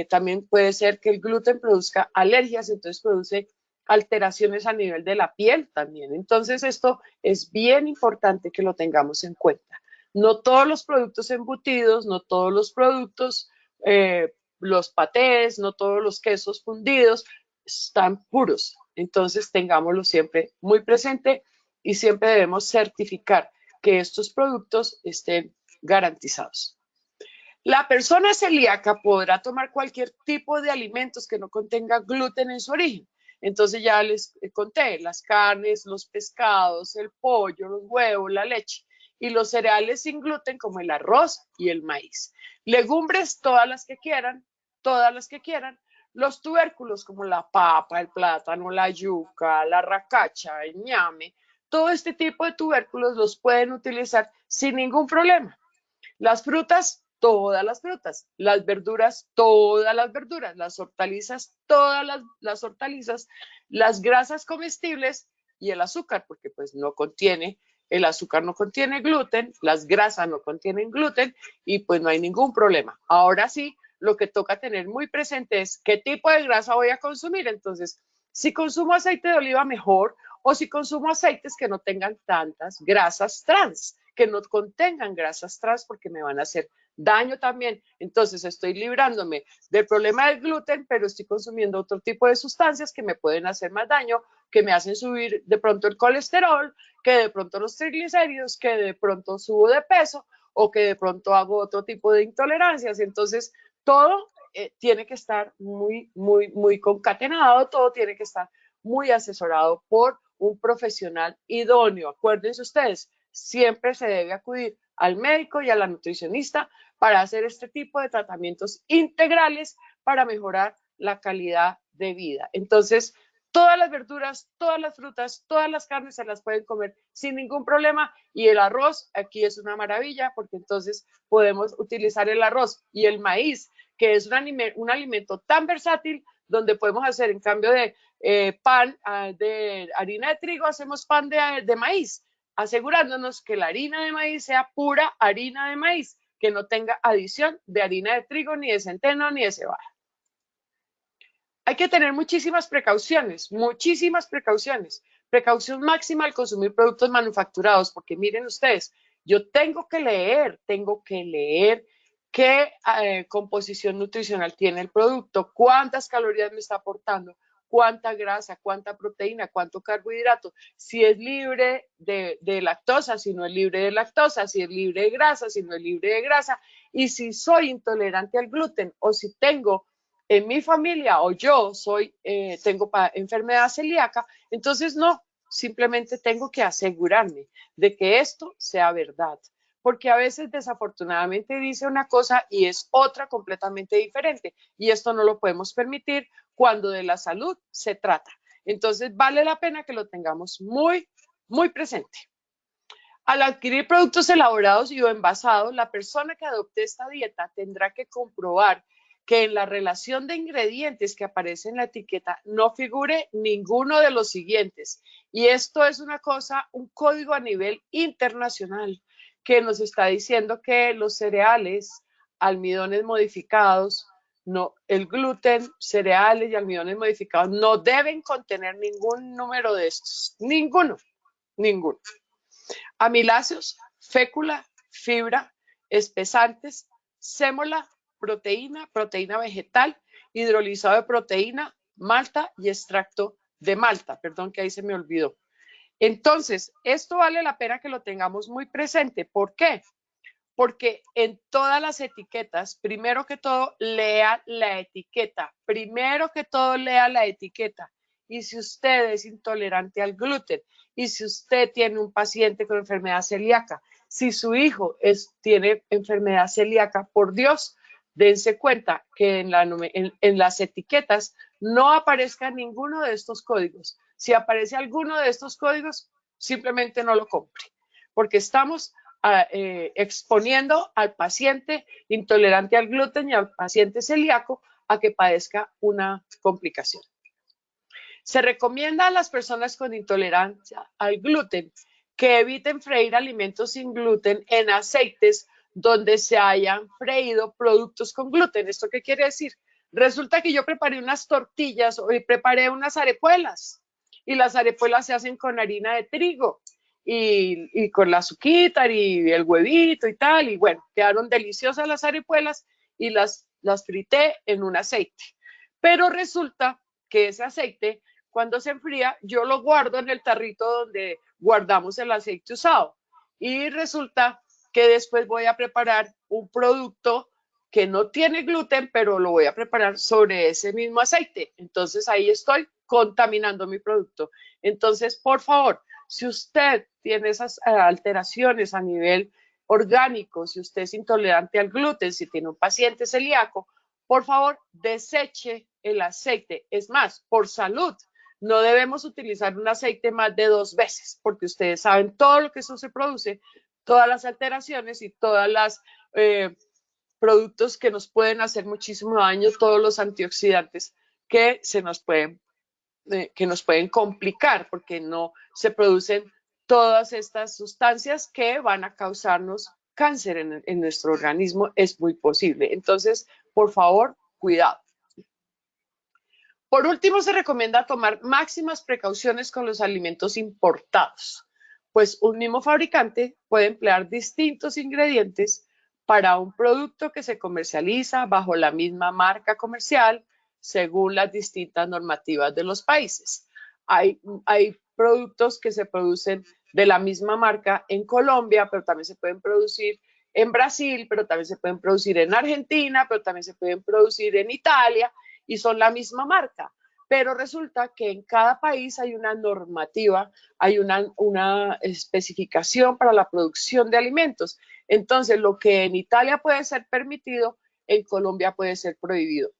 también puede ser que el gluten produzca alergias, entonces produce alteraciones a nivel de la piel también. Entonces esto es bien importante que lo tengamos en cuenta. No todos los productos embutidos, no todos los productos los patés, no todos los quesos fundidos están puros. Entonces tengámoslo siempre muy presente y siempre debemos certificar que estos productos estén garantizados. La persona celíaca podrá tomar cualquier tipo de alimentos que no contenga gluten en su origen. Entonces ya les conté, las carnes, los pescados, el pollo, los huevos, la leche y los cereales sin gluten como el arroz y el maíz. Legumbres, todas las que quieran. Los tubérculos como la papa, el plátano, la yuca, la racacha, el ñame, todo este tipo de tubérculos los pueden utilizar sin ningún problema. Las frutas, todas las frutas, las verduras, todas las verduras, las hortalizas, todas las hortalizas, las grasas comestibles y el azúcar, porque pues no contiene, el azúcar no contiene gluten, las grasas no contienen gluten y pues no hay ningún problema. Ahora sí, lo que toca tener muy presente es qué tipo de grasa voy a consumir. Entonces, si consumo aceite de oliva, mejor, o si consumo aceites que no tengan tantas grasas trans, que no contengan grasas trans porque me van a hacer daño también. Entonces estoy librándome del problema del gluten, pero estoy consumiendo otro tipo de sustancias que me pueden hacer más daño, que me hacen subir de pronto el colesterol, que de pronto los triglicéridos, que de pronto subo de peso o que de pronto hago otro tipo de intolerancias. Entonces todo tiene que estar muy, muy, muy concatenado, todo tiene que estar muy asesorado por un profesional idóneo. Acuérdense ustedes, siempre se debe acudir al médico y a la nutricionista para hacer este tipo de tratamientos integrales para mejorar la calidad de vida. Entonces, todas las verduras, todas las frutas, todas las carnes se las pueden comer sin ningún problema y el arroz aquí es una maravilla porque entonces podemos utilizar el arroz y el maíz, que es un alimento tan versátil donde podemos hacer en cambio de pan de harina de trigo, hacemos pan de maíz, asegurándonos que la harina de maíz sea pura harina de maíz, que no tenga adición de harina de trigo, ni de centeno, ni de cebada. Hay que tener muchísimas precauciones, muchísimas precauciones. Precaución máxima al consumir productos manufacturados, porque miren ustedes, yo tengo que leer qué composición nutricional tiene el producto, cuántas calorías me está aportando, cuánta grasa, cuánta proteína, cuánto carbohidrato, si es libre de lactosa, si no es libre de lactosa, si es libre de grasa, si no es libre de grasa, y si soy intolerante al gluten o si tengo en mi familia o yo tengo enfermedad celíaca, entonces no, simplemente tengo que asegurarme de que esto sea verdad, porque a veces desafortunadamente dice una cosa y es otra completamente diferente, y esto no lo podemos permitir cuando de la salud se trata. Entonces vale la pena que lo tengamos muy, muy presente. Al adquirir productos elaborados y o envasados, la persona que adopte esta dieta tendrá que comprobar que en la relación de ingredientes que aparece en la etiqueta no figure ninguno de los siguientes. Y esto es una cosa, un código a nivel internacional que nos está diciendo que los cereales, almidones modificados, no, el gluten, cereales y almidones modificados no deben contener ningún número de estos. Ninguno, ninguno. Amiláceos, fécula, fibra, espesantes, sémola, proteína vegetal, hidrolizado de proteína, malta y extracto de malta. Perdón que ahí se me olvidó. Entonces, esto vale la pena que lo tengamos muy presente. ¿Por qué? Porque en todas las etiquetas, primero que todo, lea la etiqueta. Primero que todo, lea la etiqueta. Y si usted es intolerante al gluten, y si usted tiene un paciente con enfermedad celíaca, si su hijo tiene enfermedad celíaca, por Dios, dense cuenta que en las etiquetas no aparezca ninguno de estos códigos. Si aparece alguno de estos códigos, simplemente no lo compre, porque estamos exponiendo al paciente intolerante al gluten y al paciente celíaco a que padezca una complicación. Se recomienda a las personas con intolerancia al gluten que eviten freír alimentos sin gluten en aceites donde se hayan freído productos con gluten. ¿Esto qué quiere decir? Resulta que yo preparé unas tortillas y preparé unas arepuelas, y las arepuelas se hacen con harina de trigo y con la azuquita y el huevito y tal, y bueno, quedaron deliciosas las arepuelas y las frité en un aceite. Pero resulta que ese aceite, cuando se enfría, yo lo guardo en el tarrito donde guardamos el aceite usado. Y resulta que después voy a preparar un producto que no tiene gluten, pero lo voy a preparar sobre ese mismo aceite. Entonces ahí estoy contaminando mi producto. Entonces, por favor, si usted tiene esas alteraciones a nivel orgánico, si usted es intolerante al gluten, si tiene un paciente celíaco, por favor, deseche el aceite. Es más, por salud, no debemos utilizar un aceite más de 2 veces, porque ustedes saben todo lo que eso se produce, todas las alteraciones y todas las productos que nos pueden hacer muchísimo daño, todos los antioxidantes que nos pueden complicar, porque no se producen todas estas sustancias que van a causarnos cáncer en nuestro organismo. Es muy posible. Entonces, por favor, cuidado. Por último, se recomienda tomar máximas precauciones con los alimentos importados, pues un mismo fabricante puede emplear distintos ingredientes para un producto que se comercializa bajo la misma marca comercial según las distintas normativas de los países. Hay productos que se producen de la misma marca en Colombia, pero también se pueden producir en Brasil, pero también se pueden producir en Argentina, pero también se pueden producir en Italia, y son la misma marca. Pero resulta que en cada país hay una normativa, hay una especificación para la producción de alimentos. Entonces, lo que en Italia puede ser permitido, en Colombia puede ser prohibido.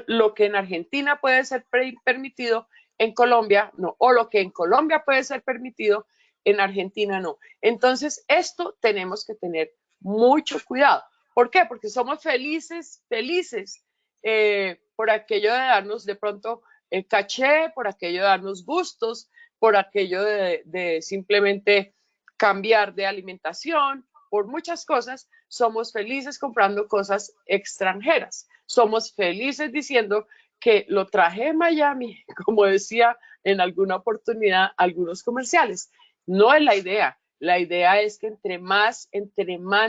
Lo que en Argentina puede ser permitido, en Colombia no. O lo que en Colombia puede ser permitido, en Argentina no. Entonces, esto tenemos que tener mucho cuidado. ¿Por qué? Porque somos felices por aquello de darnos de pronto caché, por aquello de darnos gustos, por aquello de simplemente cambiar de alimentación, por muchas cosas, somos felices comprando cosas extranjeras. Somos felices diciendo que lo traje de Miami, como decía en alguna oportunidad algunos comerciales. No es la idea. La idea es que entre más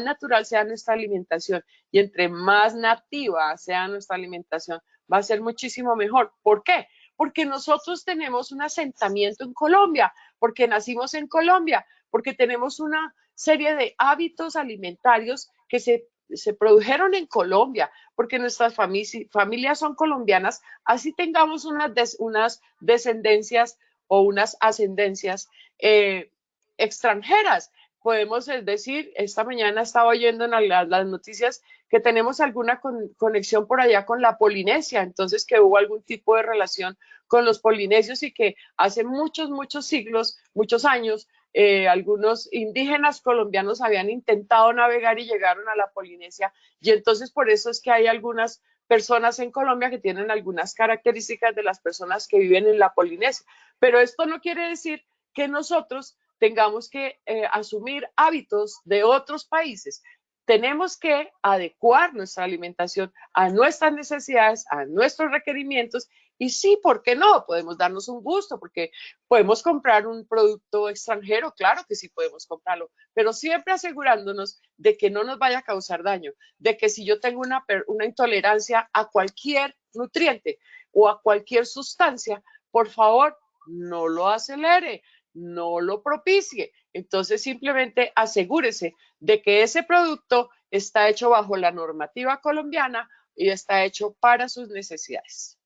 natural sea nuestra alimentación y entre más nativa sea nuestra alimentación, va a ser muchísimo mejor. ¿Por qué? Porque nosotros tenemos un asentamiento en Colombia, porque nacimos en Colombia, porque tenemos una serie de hábitos alimentarios que se produjeron en Colombia, porque nuestras familias son colombianas, así tengamos unas descendencias o unas ascendencias extranjeras. Podemos decir, esta mañana estaba oyendo en las noticias que tenemos alguna conexión por allá con la Polinesia, entonces que hubo algún tipo de relación con los polinesios y que hace muchos siglos, muchos años, algunos indígenas colombianos habían intentado navegar y llegaron a la Polinesia, y entonces por eso es que hay algunas personas en Colombia que tienen algunas características de las personas que viven en la Polinesia. Pero esto no quiere decir que nosotros tengamos que asumir hábitos de otros países. Tenemos que adecuar nuestra alimentación a nuestras necesidades, a nuestros requerimientos, y sí, ¿por qué no? Podemos darnos un gusto, porque podemos comprar un producto extranjero, claro que sí podemos comprarlo, pero siempre asegurándonos de que no nos vaya a causar daño, de que si yo tengo una intolerancia a cualquier nutriente o a cualquier sustancia, por favor, no lo acelere, no lo propicie. Entonces simplemente asegúrese de que ese producto está hecho bajo la normativa colombiana y está hecho para sus necesidades.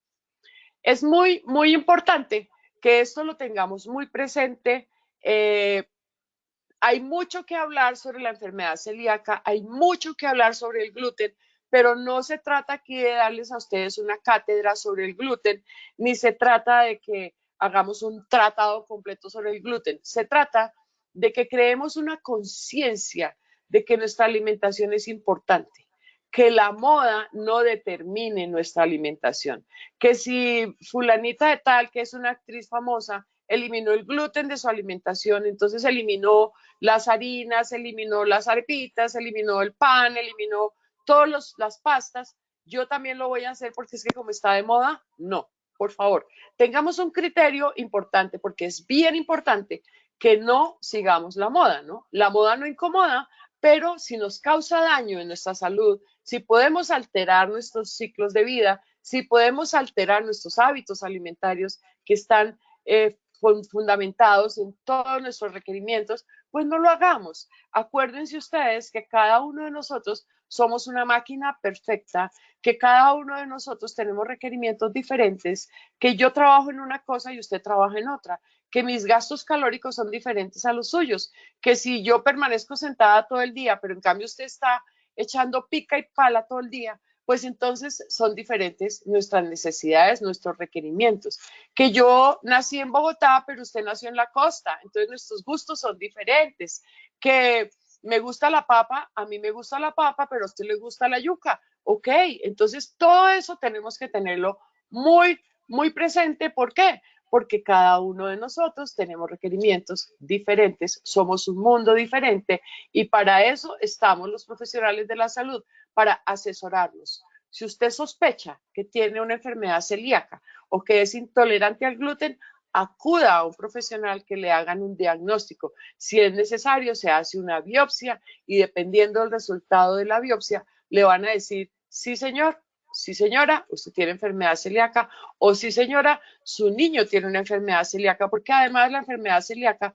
Es muy importante que esto lo tengamos muy presente. Hay mucho que hablar sobre la enfermedad celíaca, hay mucho que hablar sobre el gluten, pero no se trata aquí de darles a ustedes una cátedra sobre el gluten, ni se trata de que hagamos un tratado completo sobre el gluten. Se trata de que creemos una conciencia de que nuestra alimentación es importante, que la moda no determine nuestra alimentación, que si fulanita de tal, que es una actriz famosa, eliminó el gluten de su alimentación, entonces eliminó las harinas, eliminó las arepitas, eliminó el pan, eliminó todas las pastas, yo también lo voy a hacer porque es que como está de moda, no, por favor, tengamos un criterio importante porque es bien importante que no sigamos la moda, ¿no? La moda no incomoda, pero si nos causa daño en nuestra salud, si podemos alterar nuestros ciclos de vida, si podemos alterar nuestros hábitos alimentarios que están fundamentados en todos nuestros requerimientos, pues no lo hagamos. Acuérdense ustedes que cada uno de nosotros somos una máquina perfecta, que cada uno de nosotros tenemos requerimientos diferentes, que yo trabajo en una cosa y usted trabaja en otra, que mis gastos calóricos son diferentes a los suyos, que si yo permanezco sentada todo el día, pero en cambio usted está echando pica y pala todo el día, pues entonces son diferentes nuestras necesidades, nuestros requerimientos. Que yo nací en Bogotá, pero usted nació en la costa, entonces nuestros gustos son diferentes. Que me gusta la papa, a mí me gusta la papa, pero a usted le gusta la yuca. Ok, entonces todo eso tenemos que tenerlo muy presente. ¿Por qué? Porque cada uno de nosotros tenemos requerimientos diferentes, somos un mundo diferente y para eso estamos los profesionales de la salud, para asesorarlos. Si usted sospecha que tiene una enfermedad celíaca o que es intolerante al gluten, acuda a un profesional que le hagan un diagnóstico. Si es necesario, se hace una biopsia y dependiendo del resultado de la biopsia, le van a decir, sí señor, sí señora, usted tiene enfermedad celíaca, o sí señora, su niño tiene una enfermedad celíaca, porque además la enfermedad celíaca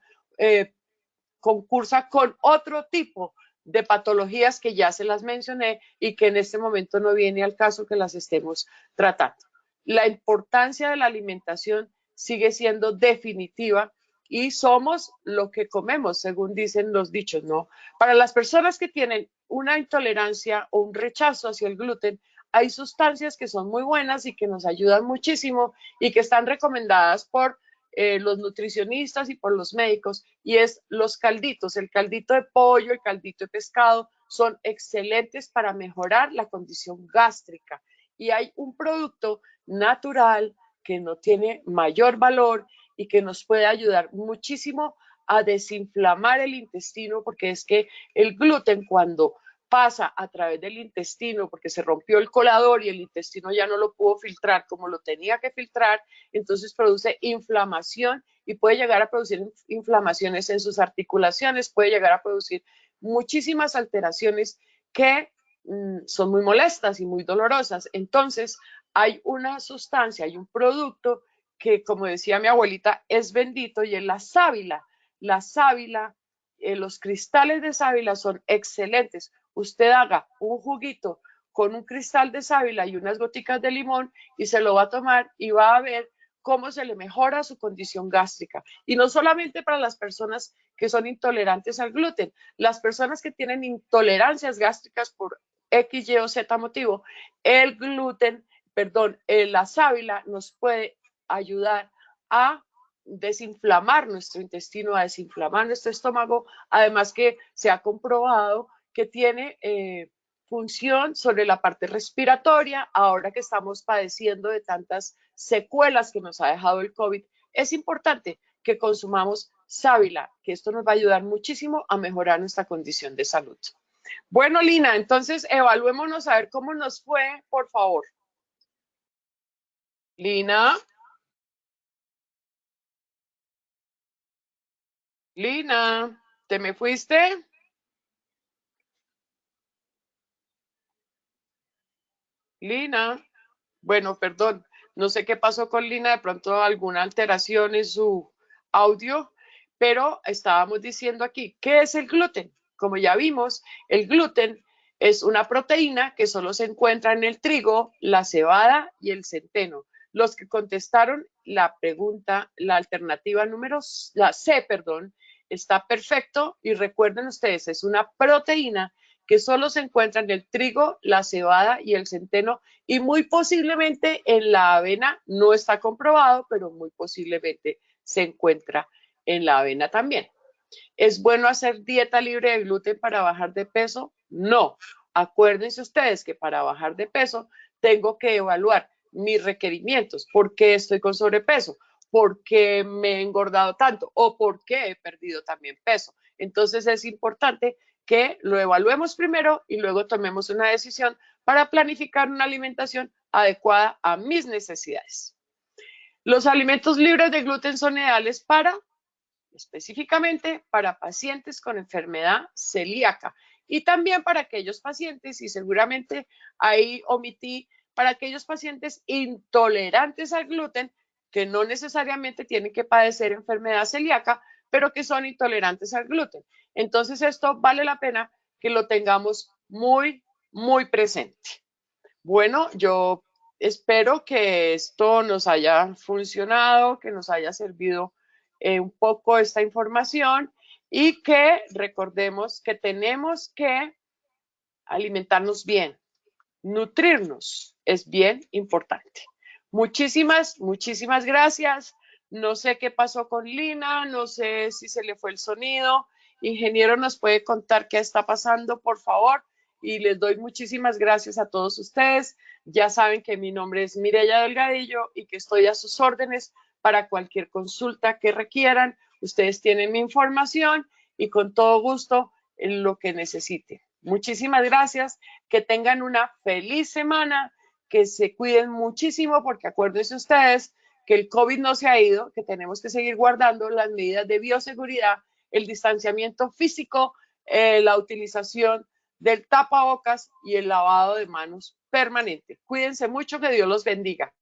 concursa con otro tipo de patologías que ya se las mencioné y que en este momento no viene al caso que las estemos tratando. La importancia de la alimentación sigue siendo definitiva y somos lo que comemos, según dicen los dichos, ¿no? Para las personas que tienen una intolerancia o un rechazo hacia el gluten, hay sustancias que son muy buenas y que nos ayudan muchísimo y que están recomendadas por los nutricionistas y por los médicos, y es los calditos, el caldito de pollo, el caldito de pescado, son excelentes para mejorar la condición gástrica. Y hay un producto natural que no tiene mayor valor y que nos puede ayudar muchísimo a desinflamar el intestino, porque es que el gluten cuando pasa a través del intestino, porque se rompió el colador y el intestino ya no lo pudo filtrar como lo tenía que filtrar, entonces produce inflamación y puede llegar a producir inflamaciones en sus articulaciones, puede llegar a producir muchísimas alteraciones que son muy molestas y muy dolorosas. Entonces, hay una sustancia, hay un producto que, como decía mi abuelita, es bendito y es la sábila. La sábila, los cristales de sábila son excelentes. Usted haga un juguito con un cristal de sábila y unas goticas de limón y se lo va a tomar y va a ver cómo se le mejora su condición gástrica. Y no solamente para las personas que son intolerantes al gluten, las personas que tienen intolerancias gástricas por X, Y o Z motivo, el gluten, perdón, la sábila nos puede ayudar a desinflamar nuestro intestino, a desinflamar nuestro estómago, además que se ha comprobado que tiene función sobre la parte respiratoria, ahora que estamos padeciendo de tantas secuelas que nos ha dejado el COVID, es importante que consumamos sábila, que esto nos va a ayudar muchísimo a mejorar nuestra condición de salud. Bueno, Lina, entonces evaluémonos a ver cómo nos fue, por favor. Lina. Lina, ¿te me fuiste? Lina. Bueno, perdón, no sé qué pasó con Lina, de pronto alguna alteración en su audio, pero estábamos diciendo aquí, ¿qué es el gluten? Como ya vimos, el gluten es una proteína que solo se encuentra en el trigo, la cebada y el centeno. Los que contestaron la pregunta, la alternativa la C, perdón, está perfecto y recuerden ustedes, es una proteína que solo se encuentra en el trigo, la cebada y el centeno y muy posiblemente en la avena, no está comprobado, pero muy posiblemente se encuentra en la avena también. ¿Es bueno hacer dieta libre de gluten para bajar de peso? No. Acuérdense ustedes que para bajar de peso tengo que evaluar mis requerimientos. ¿Por qué estoy con sobrepeso? ¿Por qué me he engordado tanto? ¿O por qué he perdido también peso? Entonces es importante que lo evaluemos primero y luego tomemos una decisión para planificar una alimentación adecuada a mis necesidades. Los alimentos libres de gluten son ideales específicamente para pacientes con enfermedad celíaca y también para aquellos pacientes, y seguramente ahí omití, para aquellos pacientes intolerantes al gluten que no necesariamente tienen que padecer enfermedad celíaca, pero que son intolerantes al gluten. Entonces esto vale la pena que lo tengamos muy, muy presente. Bueno, yo espero que esto nos haya funcionado, que nos haya servido un poco esta información y que recordemos que tenemos que alimentarnos bien, nutrirnos es bien importante. Muchísimas, muchísimas gracias. No sé qué pasó con Lina, no sé si se le fue el sonido. Ingeniero, ¿nos puede contar qué está pasando, por favor? Y les doy muchísimas gracias a todos ustedes. Ya saben que mi nombre es Mireya Delgadillo y que estoy a sus órdenes para cualquier consulta que requieran. Ustedes tienen mi información y con todo gusto en lo que necesiten. Muchísimas gracias, que tengan una feliz semana, que se cuiden muchísimo porque acuérdense ustedes que el COVID no se ha ido, que tenemos que seguir guardando las medidas de bioseguridad, el distanciamiento físico, la utilización del tapabocas y el lavado de manos permanente. Cuídense mucho, que Dios los bendiga.